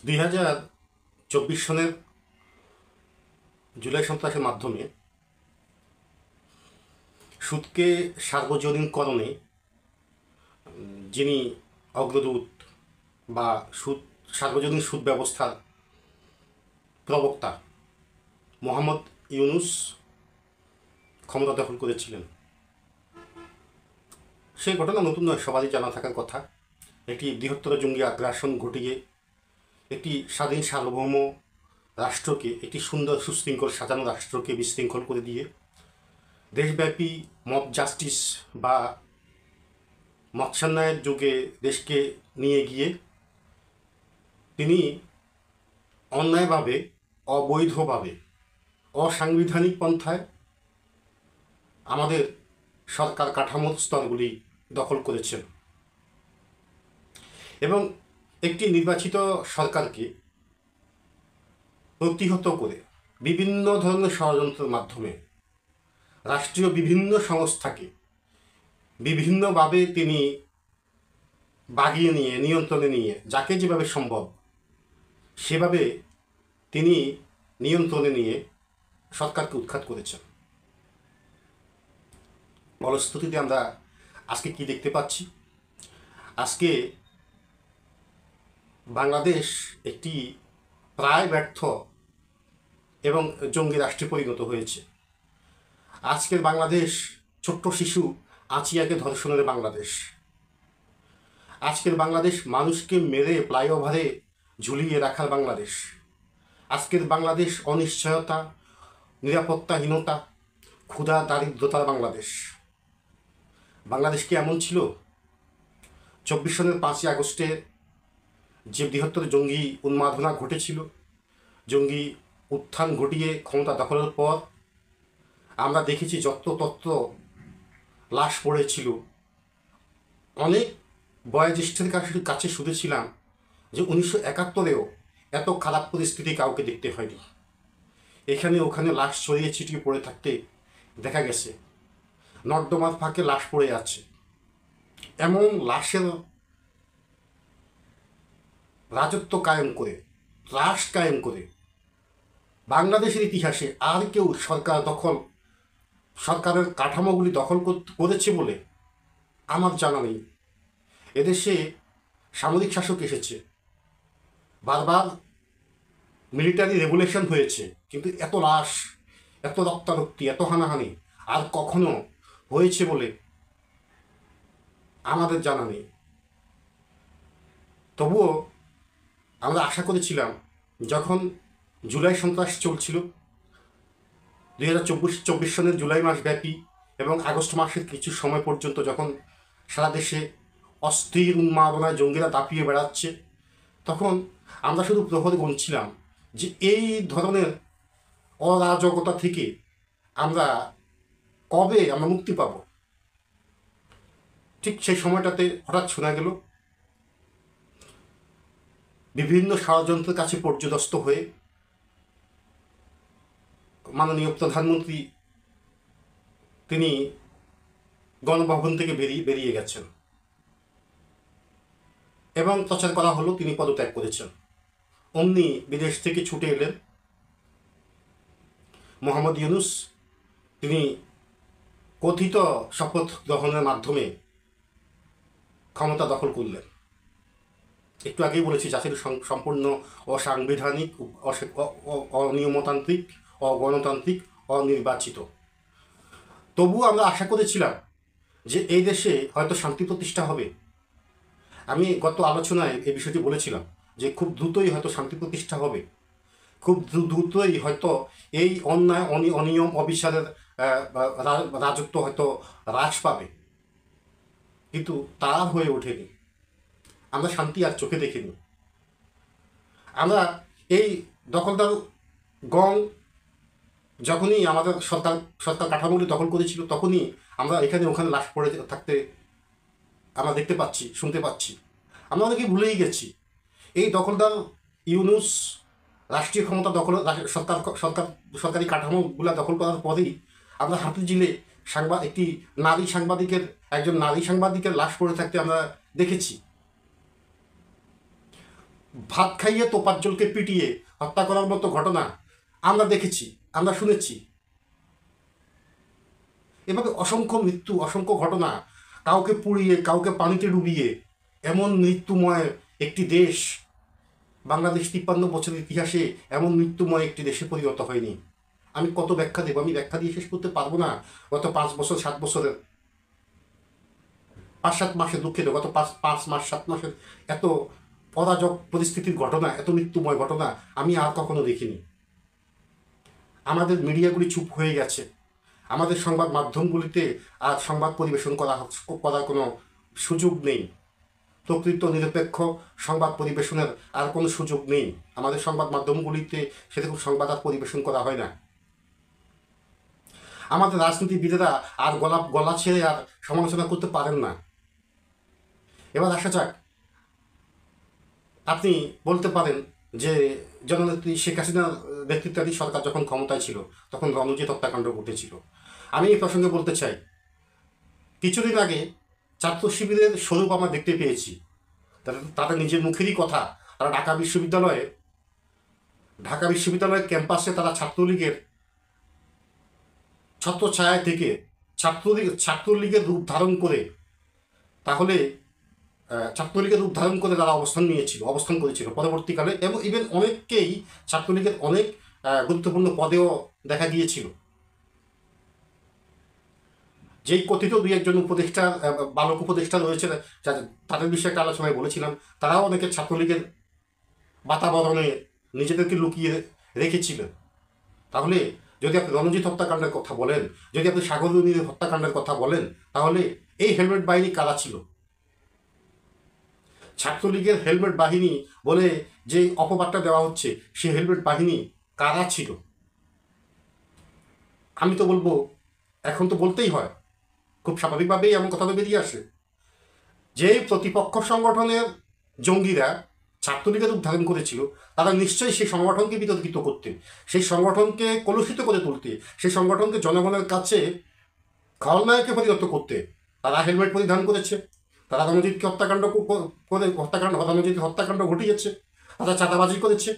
2024 সনের জুলাই সন্ত্রাসের মাধ্যমে সুদকে সার্বজনীনকরণে যিনি অগ্রদূত বা সার্বজনীন সুদ ব্যবস্থার প্রবক্তা মোহাম্মদ ইউনুস ক্ষমতা দখল করেছিলেন, সেই ঘটনা নতুন নয়, সবারই জানা থাকার কথা। একটি বৃহত্তর জঙ্গি আগ্রাসন ঘটিয়ে একটি স্বাধীন সার্বভৌম রাষ্ট্রকে, একটি সুন্দর সুশৃঙ্খল সাজানো রাষ্ট্রকে বিশৃঙ্খল করে দিয়ে দেশব্যাপী মব জাস্টিস বা মৎস্যান্যায়ের যুগে দেশকে নিয়ে গিয়ে তিনি অন্যায়ভাবে, অবৈধভাবে, অসাংবিধানিক পন্থায় আমাদের সরকার কাঠামোর স্তরগুলি দখল করেছেন এবং একটি নির্বাচিত সরকারকে প্রতিহত করে বিভিন্ন ধরনের ষড়যন্ত্রের মাধ্যমে রাষ্ট্রীয় বিভিন্ন সংস্থাকে বিভিন্নভাবে তিনি বাগিয়ে নিয়ে, নিয়ন্ত্রণে নিয়ে, যাকে যেভাবে সম্ভব সেভাবে তিনি নিয়ন্ত্রণে নিয়ে সরকারকে উৎখাত করেছেন। ফলশ্রুতিতে আমরা আজকে কি দেখতে পাচ্ছি? আজকে বাংলাদেশ একটি প্রায় ব্যর্থ এবং জঙ্গি রাষ্ট্রে পরিণত হয়েছে। আজকের বাংলাদেশ ছোট্ট শিশু আচিয়াকে ধর্ষণের বাংলাদেশ। আজকের বাংলাদেশ মানুষকে মেরে ফ্লাইওভারে ঝুলিয়ে রাখার বাংলাদেশ। আজকের বাংলাদেশ অনিশ্চয়তা, নিরাপত্তাহীনতা, ক্ষুধা, দারিদ্রতার বাংলাদেশ। বাংলাদেশ কি এমন ছিল? 24 সনের 5ই আগস্টে যে বৃহত্তর জঙ্গি উন্মাদনা ঘটেছিল, জঙ্গি উত্থান ঘটিয়ে ক্ষমতা দখলের পর আমরা দেখেছি যত্রতত্র লাশ পড়েছিল। অনেক বয়োজ্যেষ্ঠের কাছে শুনেছিলাম যে 1971-এও এত খারাপ পরিস্থিতি কাউকে দেখতে হয়নি। এখানে ওখানে লাশ ছড়িয়ে ছিটিয়ে পড়ে থাকতে দেখা গেছে, নর্দমার ফাঁকে লাশ পড়ে আছে। এমন লাশের রাজত্ব কায়েম করে, রাষ্ট্র কায়েম করে বাংলাদেশের ইতিহাসে আর কেউ সরকারের কাঠামোগুলি দখল করেছে বলে আমার জানা নেই। এদেশে সামরিক শাসক এসেছে, বারবার মিলিটারি রেগুলেশন হয়েছে, কিন্তু এত লাশ, এত রক্তারক্তি, এত হানাহানি আর কখনো হয়েছে বলে আমাদের জানা নেই। তবুও আমরা আশা করেছিলাম, যখন জুলাই সন্ত্রাস চলছিল 2024 সনের জুলাই মাস ব্যাপী এবং আগস্ট মাসের কিছু সময় পর্যন্ত, যখন সারা দেশে অস্থির উন্মাদনায় জঙ্গিরা দাপিয়ে বেড়াচ্ছে, তখন আমরা শুধু প্রহরে গুনছিলাম যে এই ধরনের অরাজকতা থেকে কবে আমরা মুক্তি পাব। ঠিক সেই সময়টাতে হঠাৎ শোনা গেল বিভিন্ন ষড়যন্ত্রের কাছে পর্যদস্ত হয়ে মাননীয় প্রধানমন্ত্রী তিনি গণভবন থেকে বেরিয়ে গেছেন এবং প্রচার করা হলো তিনি পদত্যাগ করেছেন। অমনি বিদেশ থেকে ছুটে এলেন মোহাম্মদ ইউনুস। তিনি কথিত শপথ গ্রহণের মাধ্যমে ক্ষমতা দখল করলেন। একটু আগেই বলেছি, জাতির সম্পূর্ণ অসাংবিধানিক, অনিয়মতান্ত্রিক, অগণতান্ত্রিক, অনির্বাচিত। তবুও আমরা আশা করেছিলাম যে এই দেশে হয়তো শান্তি প্রতিষ্ঠা হবে। আমি গত আলোচনায় এই বিষয়টি বলেছিলাম যে খুব দ্রুতই হয়তো শান্তি প্রতিষ্ঠা হবে, খুব দ্রুতই হয়তো এই অন্যায়, অনিয়ম, অবিচারের রাজত্ব হয়তো হ্রাস পাবে। কিন্তু তা হয়ে ওঠেনি। আমরা শান্তি আর চোখে দেখিনি। আমরা এই দখলদার গং যখনই আমাদের সরকার কাঠামোগুলি দখল করেছিল, তখনই আমরা এখানে ওখানে লাশ পড়ে থাকতে আমরা দেখতে পাচ্ছি, শুনতে পাচ্ছি। আমরা অনেকে ভুলেই গেছি এই দখলদার ইউনুস রাষ্ট্রীয় ক্ষমতা দখল, সরকারি কাঠামোগুলা দখল করার পরেই আমরা হাতিঝিলে একজন নারী সাংবাদিকের লাশ পড়ে থাকতে আমরা দেখেছি। ভাত খাইয়ে তোপাজ্জলকে পিটিয়ে হত্যা করার মতো ঘটনা আমরা দেখেছি, আমরা শুনেছি। এভাবে অসংখ্য মৃত্যু, অসংখ্য ঘটনা, কাউকে পুড়িয়ে কাউকে পানিতে ডুবিয়ে, এমন মৃত্যুময় একটি দেশ বাংলাদেশ 53 বছরের ইতিহাসে এমন মৃত্যুময় একটি দেশে পরিণত হয়নি। আমি কত ব্যাখ্যা দেবো, আমি ব্যাখ্যা দিয়ে শেষ করতে পারবো না। গত 5 বছর 7 বছরের 5-7 মাসের, দুঃখিত, গত 5 মাস 7 মাসের এত অরাজক পরিস্থিতির ঘটনা, এত মৃত্যুময় ঘটনা আমি আর কখনো দেখিনি। আমাদের মিডিয়াগুলি চুপ হয়ে গেছে, আমাদের সংবাদ মাধ্যমগুলিতে আর সংবাদ পরিবেশন করার কোনো সুযোগ নেই। প্রকৃত নিরপেক্ষ সংবাদ পরিবেশনের আর কোনো সুযোগ নেই। আমাদের সংবাদ মাধ্যমগুলিতে সেরকম সংবাদ আর পরিবেশন করা হয় না। আমাদের রাজনীতিবিদেরা আর গলা ছেড়ে আর সমালোচনা করতে পারেন না। এবার আসা যাক, আপনি বলতে পারেন যে জননেত্রী শেখ হাসিনার নেতৃত্বাধীন সরকার যখন ক্ষমতায় ছিল তখন রণজিৎ হত্যাকাণ্ড ঘটেছিল। আমি এই প্রসঙ্গে বলতে চাই, কিছুদিন আগে ছাত্র শিবিরের স্বরূপ আমরা দেখতে পেয়েছি। তাদের নিজের মুখেরই কথা, তারা ঢাকা বিশ্ববিদ্যালয়ের ক্যাম্পাসে তারা ছাত্রলীগের ছত্রছায়া থেকে ছাত্রলীগের রূপ ধারণ করে তারা অবস্থান করেছিল পরবর্তীকালে, এবং ইভেন অনেককেই ছাত্রলীগের অনেক গুরুত্বপূর্ণ পদেও দেখা গিয়েছিল। যেই কথিত 2-1 উপদেষ্টা, বালক উপদেষ্টা রয়েছে, তাদের বিষয়ে একটা আলোচনায় বলেছিলাম, তারাও অনেকে ছাত্রলীগের বাতাবরণে নিজেদেরকে লুকিয়ে রেখেছিলেন। তাহলে যদি আপনি রণজিৎ হত্যাকাণ্ডের কথা বলেন, যদি আপনি সাগররুনির হত্যাকাণ্ডের কথা বলেন, তাহলে এই হেলমেট বাহিনী কারা ছিল? ছাত্রলীগের হেলমেট বাহিনী বলে যে অপবাদটা দেওয়া হচ্ছে, সেই হেলমেট বাহিনী কারা ছিল? আমি তো বলবো, এখন তো বলতেই হয়, খুব স্বাভাবিকভাবেই এমন কথা বেরিয়ে আসে, যে প্রতিপক্ষ সংগঠনের জঙ্গিরা ছাত্রলীগের রূপ ধারণ করেছিল, তারা নিশ্চয়ই সেই সংগঠনকে বিতর্কিত করতে, সেই সংগঠনকে কলুষিত করে তুলতে, সেই সংগঠনকে জনগণের কাছে খলনায়কে পরিণত করতে তারা হেলমেট পরিধান করেছে। তারা রণজিৎকে রণজিৎ হত্যাকাণ্ড ঘটিয়েছে, তারা চাঁদাবাজি করেছে,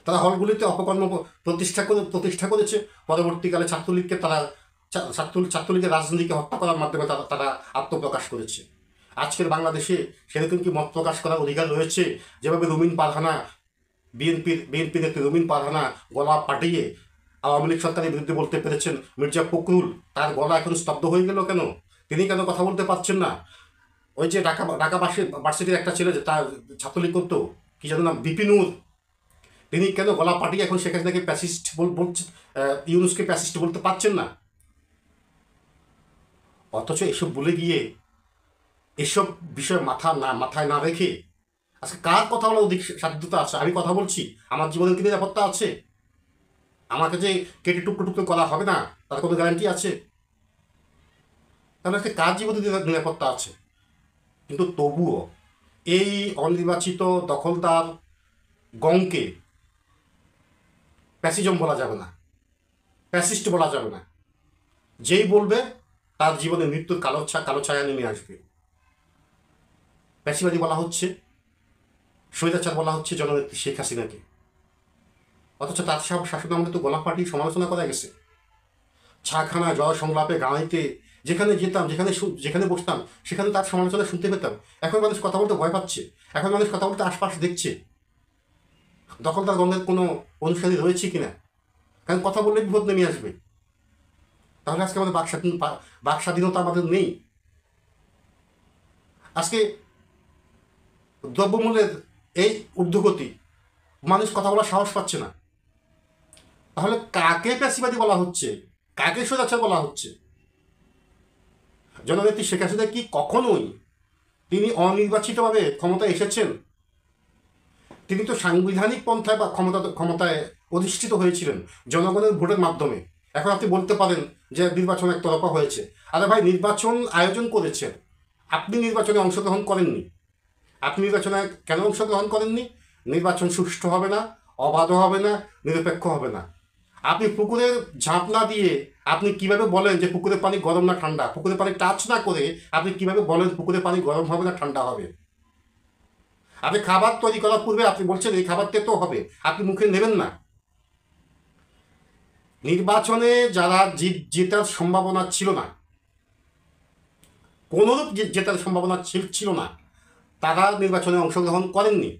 তারা হলগুলিতে অপকর্ম প্রতিষ্ঠা করেছে। পরবর্তীকালে ছাত্রলীগের রাজনীতিকে হত্যা করার মাধ্যমে তারা আত্মপ্রকাশ করেছে। আজকের বাংলাদেশে সেরকম কি মত প্রকাশ করার অধিকার রয়েছে? যেভাবে বিএনপি নেত্রী রুমিন পারহানা গলা পাঠিয়ে আওয়ামী লীগ সরকারের বিরুদ্ধে বলতে পেরেছেন, মির্জা ফখরুল তার গলা এখন স্তব্ধ হয়ে গেল কেন? তিনি কেন কথা বলতে পারছেন না? ওই যে ঢাকা ভার্সিটির একটা ছেলে, তার ছাত্রলীগ করতো, কি জানো নাম, বিপিনুর, তিনি কেন গলা পাঠিয়ে এখন শেখ হাসিনাকে প্যাসিস্ট বলছে, ইউনুসকে প্যাসিস্ট বলতে পারছেন না? অথচ এসব বলে গিয়ে, এসব বিষয় মাথায় না রেখে আজকে কার কথা বলার স্বাধীনতা আছে? আমি কথা বলছি, আমার জীবনের কি নিরাপত্তা আছে? আমাকে যে কেটে টুকরো করা হবে না, তার কোনো গ্যারান্টি আছে? তাহলে আজকে কার জীবনের নিরাপত্তা আছে? কিন্তু তবুও এই অনির্বাচিত দখলদার গংকে প্যাসিজম বলা যাবে না, প্যাসিস্ট বলা যাবে না। যেই বলবে তার জীবনে মৃত্যুর কালো ছায়া নেমে আসবে। প্যাসিবাদী বলা হচ্ছে, স্বৈরাচার বলা হচ্ছে জননেত্রী শেখ হাসিনাকে। অথচ তার শাসন আমলে তো গলা পার্টি সমালোচনা করা গেছে। ছাখানা, জয় সংলাপে, গাঁয়েতে যেখানে যেতাম, যেখানে বসতাম, সেখানে তার সমালোচনা শুনতে পেতাম। এখন মানুষ কথা বলতে ভয় পাচ্ছে, এখন মানুষ কথা বলতে আশপাশ দেখছে দখলদার গন্ধের কোনো অনুষ্ঠানে রয়েছে কিনা, কারণ কথা বললে বিপদ নেমে আসবে। তাহলে আজকে আমাদের বাক স্বাধীনতা আমাদের নেই। আজকে দ্রব্যমূল্যের এই ঊর্ধ্বগতি, মানুষ কথা বলার সাহস পাচ্ছে না। তাহলে কাকে প্যাসিবাদী বলা হচ্ছে, কাকে স্বৈরাচার বলা হচ্ছে? জননেত্রী শেখ হাসিনা কি কখনোই তিনি অনির্বাচিতভাবে ক্ষমতায় এসেছেন? তিনি তো সাংবিধানিক পন্থায় বা ক্ষমতায় অধিষ্ঠিত হয়েছিলেন জনগণের ভোটের মাধ্যমে। এখন আপনি বলতে পারেন যে নির্বাচন একতরফা হয়েছে। আরে ভাই, নির্বাচন আয়োজন করেছেন, আপনি নির্বাচনে অংশগ্রহণ করেননি। আপনি নির্বাচনে কেন অংশগ্রহণ করেননি? নির্বাচন সুষ্ঠু হবে না, অবাধ হবে না, নিরপেক্ষ হবে না। আপনি পুকুরের ঝাঁপ না দিয়ে আপনি কিভাবে বলেন যে পুকুরের পানি গরম না ঠান্ডা? পুকুরের পানি টাচ না করে আপনি কিভাবে বলেন পুকুরের পানি গরম হবে না ঠান্ডা হবে? আপনি খাবার তৈরি করার পূর্বে আপনি বলছেন এই খাবার তেতো হবে, আপনি মুখে নেবেন না। নির্বাচনে যারা জেতার সম্ভাবনা ছিল না, কোনোরূপ জেতার সম্ভাবনা ছিল না, তারা নির্বাচনে অংশগ্রহণ করেননি।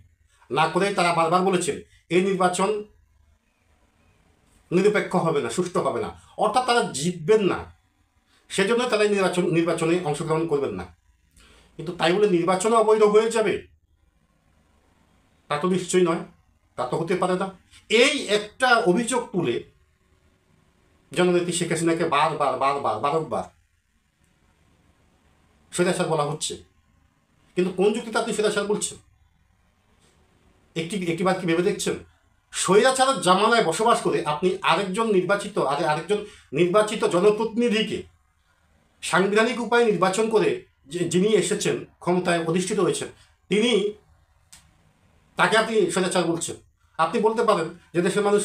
না করে তারা বারবার বলেছেন এই নির্বাচন নিরপেক্ষ হবে না, সুষ্ঠু হবে না, অর্থাৎ তারা জিতবেন না, সেজন্য তারা নির্বাচনে অংশগ্রহণ করবেন না। কিন্তু তাই বলে নির্বাচনে অবৈধ হয়ে যাবে তা তো নিশ্চয়ই নয়, তা তো হতে পারে না। এই একটা অভিযোগ তুলে জননেত্রী শেখ হাসিনাকে বারবার স্বৈরাচার বলা হচ্ছে। কিন্তু কোন যুক্তিতে আপনি স্বৈরাচার বলছেন? একটিবার কি ভেবে দেখছেন? স্বৈরাচারের জামানায় বসবাস করে আপনি আরেকজন নির্বাচিত জনপ্রতিনিধিকে সাংবিধানিক উপায়ে নির্বাচন করে যিনি এসেছেন ক্ষমতায় অধিষ্ঠিত হয়েছেন, তাকে আপনি স্বৈরাচার বলছেন। আপনি বলতে পারেন যে দেশের মানুষ